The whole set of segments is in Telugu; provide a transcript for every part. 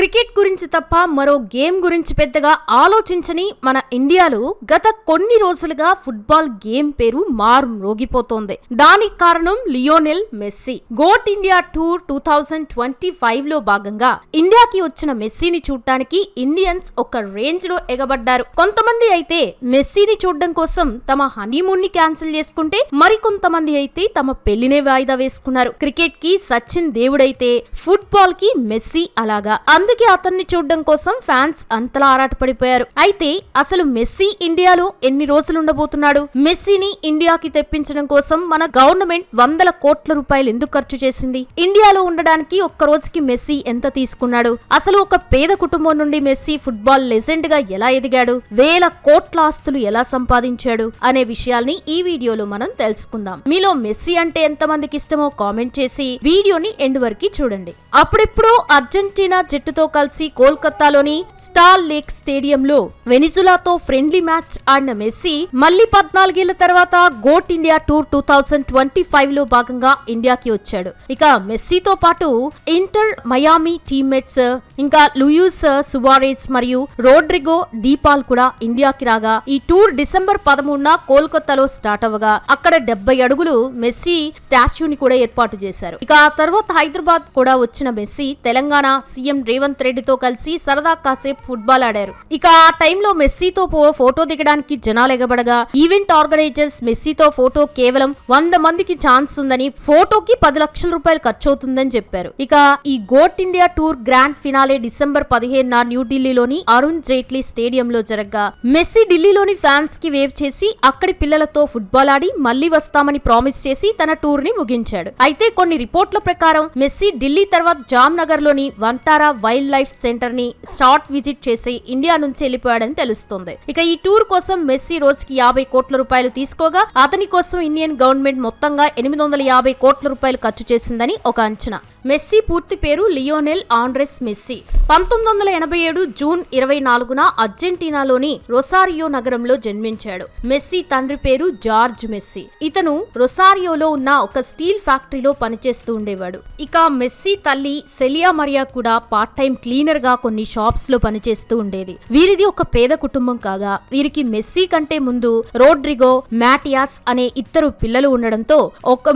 క్రికెట్ గురించి తప్ప మరో గేమ్ గురించి పెద్దగా ఆలోచించని మన ఇండియాలో గత కొన్ని రోజులుగా ఫుట్బాల్ గేమ్ పేరు మారుమ్రోగిపోతోంది. దానికి కారణం Lionel Messi. GOAT India tour 2025 లో భాగంగా ఇండియాకి వచ్చిన మెస్సీని చూడటానికి ఇండియన్స్ ఒక రేంజ్ లో ఎగబడ్డారు. కొంతమంది అయితే మెస్సీని చూడడం కోసం తమ హనీమూన్ ని క్యాన్సిల్ చేసుకుంటే, మరికొంతమంది అయితే తమ పెళ్లినే వాయిదా వేసుకున్నారు. క్రికెట్ కి సచిన్ దేవుడైతే ఫుట్బాల్ కి మెస్సీ అలాగా. అందుకే అతన్ని చూడడం కోసం ఫ్యాన్స్ అంతలా ఆరాటపడిపోయారు. అయితే అసలు మెస్సీ ఇండియాలో ఎన్ని రోజులు ఉండబోతున్నాడు? మెస్సీని ఇండియాకి తెప్పించడం కోసం మన గవర్నమెంట్ వందల కోట్ల రూపాయలు ఎందుకు ఖర్చు చేసింది? ఇండియాలో ఉండడానికి ఒక్క రోజుకి మెస్సీ ఎంత తీసుకున్నాడు? అసలు ఒక పేద కుటుంబం నుండి మెస్సీ ఫుట్బాల్ లెజెండ్ గా ఎలా ఎదిగాడు? వేల కోట్ల ఆస్తులు ఎలా సంపాదించాడు అనే విషయాల్ని ఈ వీడియోలో మనం తెలుసుకుందాం. మీలో మెస్సీ అంటే ఎంతమందికి ఇష్టమో కామెంట్ చేసి వీడియోని ఎండ్ వరకు చూడండి. అప్పుడెప్పుడో అర్జెంటీనా జట్టుతో కలిసి కోల్కతాలోని స్టార్ లేక్ స్టేడియంలో వెనిజులాతో ఫ్రెండ్లీ మ్యాచ్ ఆడిన మెస్సీ మళ్లీ 14 ఏళ్ల తర్వాత గోట్ ఇండియా టూర్ 2025 లో భాగంగా ఇండియాకి వచ్చాడు. ఇక మెస్సీతో పాటు ఇంటర్ మయామి టీమ్మేట్స్ ఇంకా లూయిస్ సువారెజ్ మరియు రోడ్రిగో డీపాల్ కూడా ఇండియాకి రాగా, ఈ టూర్ డిసెంబర్ 13న కోల్కతాలో స్టార్ట్ అవ్వగా అక్కడ 70 అడుగులు మెస్సీ స్టాచ్యూని కూడా ఏర్పాటు చేశారు. ఇక ఆ తర్వాత హైదరాబాద్ కూడా వచ్చిన మెస్సీ తెలంగాణ సీఎం రేవంత్ రెడ్డితో కలిసి సరదా కాసేపు ఫుట్బాల్ ఆడారు. ఇక ఆ టైంలో మెస్సీతో ఫోటో దిగడానికి జనాలు ఎగబడగా ఈవెంట్ ఆర్గనైజర్స్ మెస్సీతో ఫోటో కేవలం 100 మందికి ఛాన్స్ ఉందని, ఫోటోకి 10 లక్షల రూపాయలు ఖర్చు అవుతుందని చెప్పారు. ఇక ఈ GOAT India tour grand finale December 15న న్యూఢిల్లీలోని అరుణ్ జైట్లీ స్టేడియంలో జరగ్గా మెస్సీ ఢిల్లీలోని ఫ్యాన్స్ కి వేవ్ చేసి అక్కడి పిల్లలతో ఫుట్బాల్ ఆడి మళ్లీ వస్తామని ప్రామిస్ చేసి తన టూర్ ని ముగించాడు. అయితే కొన్ని రిపోర్ట్ల ప్రకారం మెస్సీ ఢిల్లీ తర్వాత జామ్నగర్ లోని వంటారా వైల్డ్ లైఫ్ సెంటర్ ని షార్ట్ విజిట్ చేసి ఇండియా నుంచి వెళ్లిపోయాడని తెలుస్తోంది. ఇక ఈ టూర్ కోసం మెస్సీ రోజుకి 50 కోట్ల రూపాయలు తీసుకోగా అతని కోసం ఇండియన్ గవర్నమెంట్ మొత్తంగా 850 కోట్ల రూపాయలు ఖర్చు చేసిందని ఒక అంచనా. మెస్సీ పూర్తి పేరు లియోనెల్ ఆండ్రెస్ మెస్సీ. 1987 జూన్ 24న అర్జెంటీనాలోని రొసారియో నగరంలో జన్మించాడు. మెస్సీ తండ్రి పేరు జార్జ్ మెస్సీ. ఇతను రొసారియోలో ఉన్న ఒక స్టీల్ ఫ్యాక్టరీలో పనిచేస్తూ ఉండేవాడు. ఇక మెస్సీ తల్లి సెలియా మరియా కూడా పార్ట్ టైం క్లీనర్ గా కొన్ని షాప్స్ లో పనిచేస్తూ ఉండేది. వీరిది ఒక పేద కుటుంబం కాగా వీరికి మెస్సీ కంటే ముందు రోడ్రిగో, మ్యాటియాస్ అనే ఇద్దరు పిల్లలు ఉండడంతో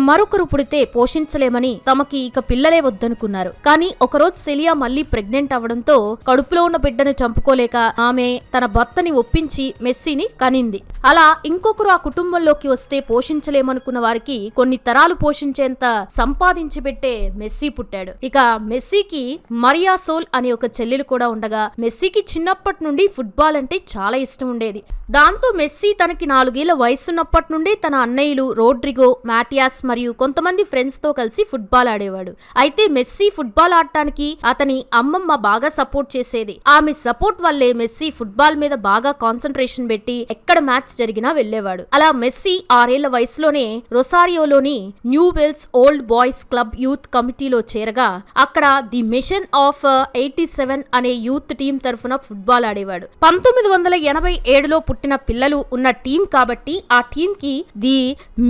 మరొకరు పుడితే పోషించలేమని తమకి ఇక పిల్లలే వద్దనుకున్నారు. కానీ ఒకరోజు సెలియా మళ్లీ ప్రెగ్నెంట్ అవడంతో కడుపులో ఉన్న బిడ్డను చంపుకోలేక ఆమె తన భర్తని ఒప్పించి మెస్సీని కనింది. అలా ఇంకొకరు ఆ కుటుంబంలోకి వస్తే పోషించలేమనుకున్న వారికి కొన్ని తరాలు పోషించేంత సంపాదించి పెట్టే మెస్సీ పుట్టాడు. ఇక మెస్సీకి మరియా సోల్ అనే ఒక చెల్లెలు కూడా ఉండగా మెస్సీకి చిన్నప్పటి నుండి ఫుట్బాల్ అంటే చాలా ఇష్టం ఉండేది. దాంతో మెస్సీ తనకి 4 ఏళ్ల వయసున్నప్పటి నుండి తన అన్నయ్యలు రోడ్రిగో, మ్యాటియాస్ మరియు కొంతమంది ఫ్రెండ్స్ తో కలిసి ఫుట్బాల్ ఆడేవాడు. అయితే మెస్సీ ఫుట్బాల్ ఆడటానికి అతని అమ్మమ్మ బాగా సపోర్ట్ చేసేది. ఆమె సపోర్ట్ వల్లే మెస్సీ ఫుట్బాల్ మీద బాగా కాన్సంట్రేషన్ పెట్టి ఎక్కడ మ్యాచ్ జరిగినా వెళ్లేవాడు. అలా మెస్సీ 6 ఏళ్ల వయసులోనే రొసారియోలోని Newell's Old Boys club youth కమిటీలో చేరగా అక్కడ ది మిషన్ ఆఫ్ 87 అనే యూత్ టీం తరఫున ఫుట్బాల్ ఆడేవాడు. 1987లో పుట్టిన పిల్లలు ఉన్న టీం కాబట్టి ఆ టీం కి ది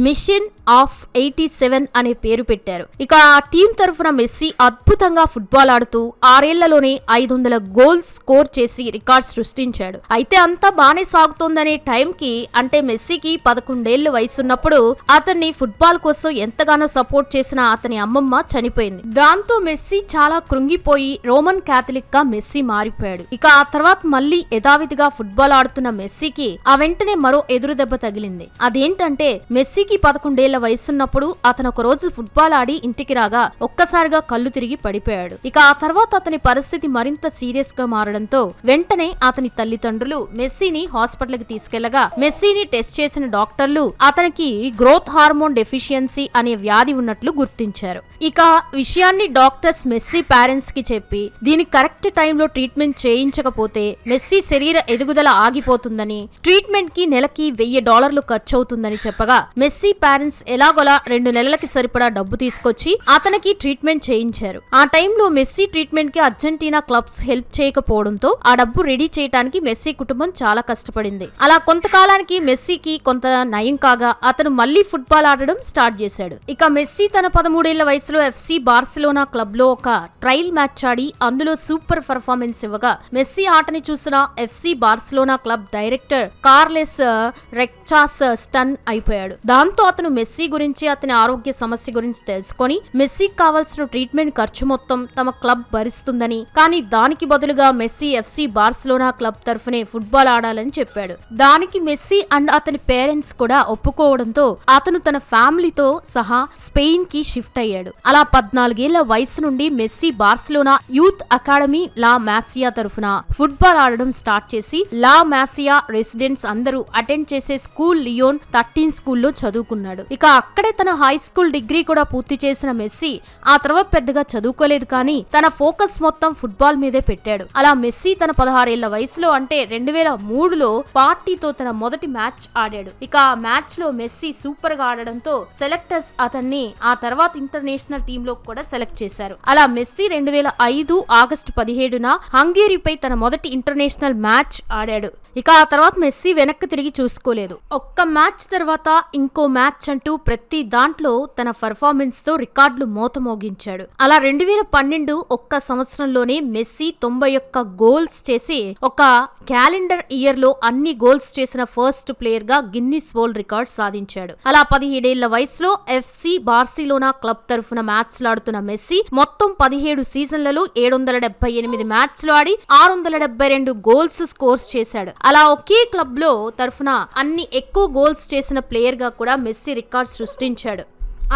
మిషన్ ఆఫ్ 87 అనే పేరు పెట్టారు. ఇక ఆ టీం తరఫున మెస్సీ అద్భుతంగా ఫుట్బాల్ ఆడుతూ 6 ఏళ్లలోనే 500 గోల్స్ స్కోర్ చేసి రికార్డ్ సృష్టించాడు. అయితే అంతా బానే సాగుతోందనే టైంకి, అంటే మెస్సీకి 11 ఏళ్ల వయసున్నప్పుడు అతన్ని ఫుట్బాల్ కోసం ఎంతగానో సపోర్ట్ చేసిన అతని అమ్మమ్మ చనిపోయింది. దాంతో మెస్సీ చాలా కృంగిపోయి రోమన్ క్యాథలిక్ గా మెస్సీ మారిపోయాడు. ఇక ఆ తర్వాత మళ్లీ యథావిధిగా ఫుట్బాల్ ఆడుతున్న మెస్సీకి ఆ వెంటనే మరో ఎదురు దెబ్బ తగిలింది. అదేంటంటే మెస్సీకి 11 ఏళ్ల వయసున్నప్పుడు అతను ఒక రోజు ఫుట్బాల్ ఆడి ఇంటికి రాగా ఒక్కసారిగా కళ్ళు తిరిగి పడిపోయాడు. ఇక ఆ తర్వాత అతని పరిస్థితి మరింత సీరియస్ గా మారడంతో వెంటనే అతని తల్లిదండ్రులు మెస్సీని హాస్పిటల్ కి తీసుకెళ్లగా మెస్సీని టెస్ట్ చేసిన డాక్టర్లు అతనికి గ్రోత్ హార్మోన్ డెఫిషియన్సీ అనే వ్యాధి ఉన్నట్లు గుర్తించారు. ఇక విషయాన్ని డాక్టర్స్ మెస్సీ పేరెంట్స్ కి చెప్పి దీనికి కరెక్ట్ టైంలో ట్రీట్మెంట్ చేయించకపోతే మెస్సీ శరీర ఎదుగుదల ఆగిపోతుందని, ట్రీట్మెంట్ కి నెలకి $1000 ఖర్చు అవుతుందని చెప్పగా మెస్సీ పేరెంట్స్ ఎలాగోలా 2 నెలలకి సరిపడా డబ్బు తీసుకొచ్చి అతనికి ట్రీట్మెంట్ చేయించారు. ఆ టైంలో మెస్సీ ట్రీట్మెంట్ కి అర్జెంటీనా క్లబ్స్ హెల్ప్ చేయకపోవడంతో ఆ డబ్బు రెడీ చేయడానికి మెస్సీ కుటుంబం చాలా కష్టపడింది. అలా కొంతకాలానికి మెస్సీకి కొంత నయం కాగా అతను మళ్లీ ఫుట్బాల్ ఆడడం స్టార్ట్ చేశాడు. ఇక మెస్సీ తన 13 ఏళ్ల వయసులో ఎఫ్సి బార్సిలోనా క్లబ్ లో ఒక ట్రయల్ మ్యాచ్ ఆడి అందులో సూపర్ పర్ఫార్మెన్స్ ఇవ్వగా మెస్సీ ఆటని చూసిన FC Barcelona club director Carles Rexach stun అయిపోయాడు. దాంతో అతను మెస్సీ గురించి అతని ఆరోగ్య సమస్య గురించి తెలుసుకొని మెస్సీకి కావాల్సిన ట్రీట్మెంట్ ఖర్చు మొత్తం తమ క్లబ్ భరిస్తుందని, కానీ దానికి బదులుగా మెస్సీ ఎఫ్సి బార్సిలోనా క్లబ్ తరఫునే ఫుట్బాల్ ఆడాలని చెప్పాడు. దానికి మెస్సీ అండ్ అతని పేరెంట్స్ కూడా ఒప్పుకోవడంతో అతను తన ఫ్యామిలీతో సహా స్పెయిన్ కి షిఫ్ట్ అయ్యాడు. అలా 14 ఏళ్ల వయసు నుండి మెస్సీ బార్సిలోనా యూత్ అకాడమీ లా మాసియా తరఫున ఫుట్బాల్ ఆడడం స్టార్ట్ చేసి లా మాసియా రెసిడెంట్స్ అందరూ అటెండ్ చేసే స్కూల్ లియోన్ 13 స్కూల్లో చదువుకున్నాడు. ఇక అక్కడే తన హై స్కూల్ డిగ్రీ కూడా పూర్తి చేసిన మెస్సీ ఆ తర్వాత పెద్దగా చదువుకోలేదు, కానీ తన ఫోకస్ మొత్తం ఫుట్బాల్ మీదే పెట్టాడు. అలా మెస్సీ తన 16 ఏళ్ల వయసులో అంటే 2003లో పార్టీతో తన మొదటి మ్యాచ్ ఆడాడు. ఇక ఆ మ్యాచ్ లో మెస్సీ సూపర్ గా ఆడడంతో సెలెక్టర్స్ అతన్ని ఆ తర్వాత ఇంటర్నేషనల్ టీమ్ లో కూడా సెలెక్ట్ చేశారు. అలా మెస్సీ 2005 ఆగస్టు 17న హంగేరీపై తన మొదటి ఇంటర్నేషనల్ మ్యాచ్ ఆడాడు. ఇక ఆ తర్వాత మెస్సీ వెనక్కి తిరిగి చూసుకోలేదు. ఒక్క మ్యాచ్ తర్వాత ఇంకో మ్యాచ్ అంటూ ప్రతి దాంట్లో తన పర్ఫార్మెన్స్ తో రికార్డులు మోతమోగించాడు. అలా 2012 ఒక్క సంవత్సరంలోనే మెస్సీ 91 గోల్స్ చేసి ఒక క్యాలెండర్ ఇయర్ లో అన్ని గోల్స్ చేసిన ఫస్ట్ ప్లేయర్ గా గిన్నిస్ వరల్డ్ రికార్డ్ సాధించాడు. అలా 17 ఏళ్ల వయసులో ఎఫ్సి బార్సిలోనా క్లబ్ తరఫున మ్యాచ్లాడుతున్న మెస్సీ మొత్తం 17 సీజన్లలో 778 మ్యాచ్లు ఆడి 672 గోల్స్ స్కోర్స్ చేశాడు. అలా ఒకే క్లబ్ లో తరఫున అన్ని ఎక్కువ గోల్స్ చేసిన ప్లేయర్ గా కూడా మెస్సీ రికార్డ్ సృష్టించాడు.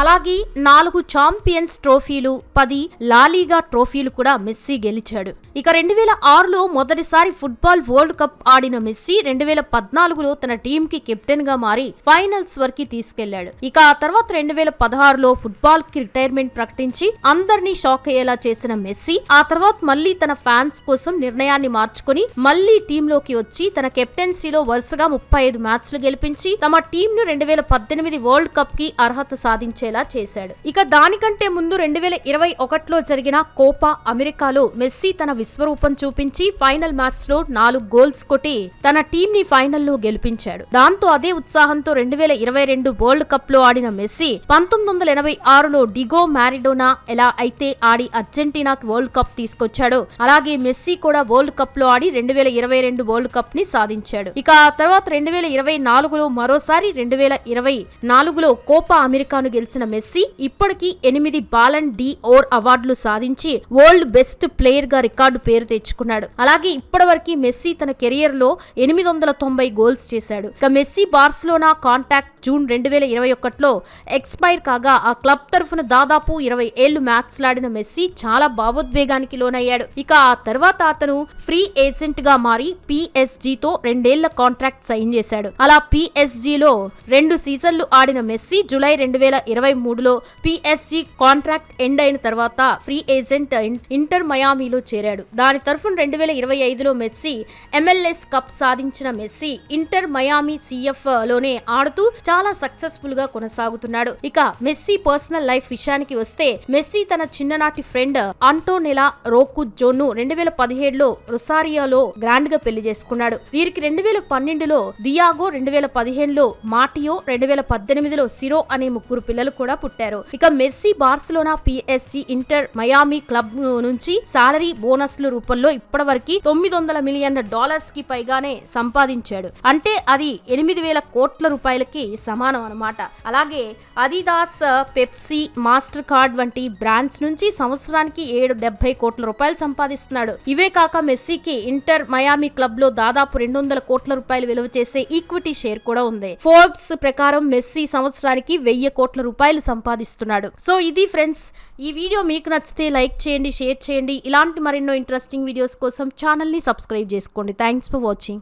అలాగే 4 ఛాంపియన్స్ ట్రోఫీలు, 10 లాలీగా ట్రోఫీలు కూడా మెస్సీ గెలిచాడు. ఇక 2006లో మొదటిసారి ఫుట్బాల్ వరల్డ్ కప్ ఆడిన మెస్సీ 2014లో తన టీం కి కెప్టెన్ గా మారి ఫైనల్స్ వరకు తీసుకెళ్లాడు. ఇక ఆ తర్వాత 2016లో ఫుట్బాల్ కి రిటైర్మెంట్ ప్రకటించి అందరినీ షాక్ అయ్యేలా చేసిన మెస్సీ ఆ తర్వాత మళ్లీ తన ఫ్యాన్స్ కోసం నిర్ణయాన్ని మార్చుకుని మళ్లీ టీంలోకి వచ్చి తన కెప్టెన్సీలో వరుసగా 35 మ్యాచ్లు గెలిపించి తమ టీంను 2018 వరల్డ్ కప్ కి అర్హత సాధించారు చేశాడు. ఇక దానికంటే ముందు 2021లో జరిగిన కోపా అమెరికాలో మెస్సీ తన విశ్వరూపం చూపించి ఫైనల్ మ్యాచ్ లో 4 గోల్స్ కొట్టి తన టీం ని ఫైనల్లో గెలిపించాడు. దాంతో అదే ఉత్సాహంతో 2022 వరల్డ్ కప్ లో ఆడిన మెస్సీ 1986లో డిగో మారడోనా ఎలా అయితే ఆడి అర్జెంటీనాకి వరల్డ్ కప్ తీసుకొచ్చాడో అలాగే మెస్సీ కూడా వరల్డ్ కప్ లో ఆడి 2022 వరల్డ్ కప్ ని సాధించాడు. ఇక ఆ తర్వాత 2024లో మరోసారి 2024లో కోపా అమెరికాను గెలిచిన మెస్సీ ఇప్పటికీ 8 బాలన్ డి ఓర్ అవార్డులు సాధించి వరల్డ్ బెస్ట్ ప్లేయర్ గా రికార్డు పేరు తెచ్చుకున్నాడు. అలాగే ఇప్పటివరకు మెస్సీ తన కెరియర్ లో 890 గోల్స్ చేశాడు. ఇక మెస్సీ బార్సిలోనా కాంట్రాక్ట్ జూన్ 2021లో ఎక్స్పైర్ కాగా ఆ క్లబ్ తరఫున దాదాపు 20 ఏళ్లు మ్యాచ్లాడిన మెస్సీ చాలా భావోద్వేగానికి లోనయ్యాడు. ఇక ఆ తర్వాత అతను ఫ్రీ ఏజెంట్ గా మారి PSG తో 2 ఏళ్ల కాంట్రాక్ట్ సైన్ చేశాడు. అలా PSG లో 2 సీజన్లు ఆడిన మెస్సీ జూలై 2023లో PSG కాంట్రాక్ట్ ఎండ్ అయిన తర్వాత ఫ్రీ ఏజెంట్ ఇంటర్ మయామీలో చేరాడు. దాని తరఫున 2025లో మెస్సీ MLS కప్ సాధించిన మెస్సీ ఇంటర్ మయామీ CF లోనే ఆడుతూ చాలా సక్సెస్ఫుల్ గా కొనసాగుతున్నాడు. ఇక మెస్సీ పర్సనల్ లైఫ్ విషయానికి వస్తే మెస్సీ తన చిన్ననాటి ఫ్రెండ్ అంటోనెలా రోకు జోను 2017లో రొసారియోలో గ్రాండ్ గా పెళ్లి చేసుకున్నాడు. వీరికి 2012లో దియాగో, 2015లో మాటియో, 2018లో సిరో అనే 3 పిల్లలు కూడా పుట్టారు. ఇక Messi Barcelona, PSG, Inter Miami club నుంచి సాలరీ బోనస్ల రూపంలో ఇప్పటివరకు $900 మిలియన్ కి పైగానే సంపాదించాడు. అంటే అది 8,000 కోట్ల రూపాయలకి సమానం అన్నమాట. అలాగే అదిదాస్, పెప్సీ, మాస్టర్ కార్డ్ వంటి బ్రాండ్స్ నుంచి సంవత్సరానికి 70 కోట్ల రూపాయలు సంపాదిస్తున్నాడు. ఇవే కాక మెస్సీకి ఇంటర్ మయామీ క్లబ్ లో దాదాపు 200 కోట్ల రూపాయలు విలువ చేసే ఈక్విటీ షేర్ కూడా ఉంది. ఫోర్బ్స్ ప్రకారం మెస్సీ సంవత్సరానికి 1000 కోట్ల రూపాయలు సంపాదిస్తున్నాడు. సో ఇది ఫ్రెండ్స్, ఈ వీడియో మీకు నచ్చితే లైక్ చేయండి, షేర్ చేయండి. ఇలాంటి మరెన్నో ఇంట్రెస్టింగ్ వీడియోస్ కోసం ఛానల్ ని సబ్స్క్రైబ్ చేసుకోండి. Thanks for watching.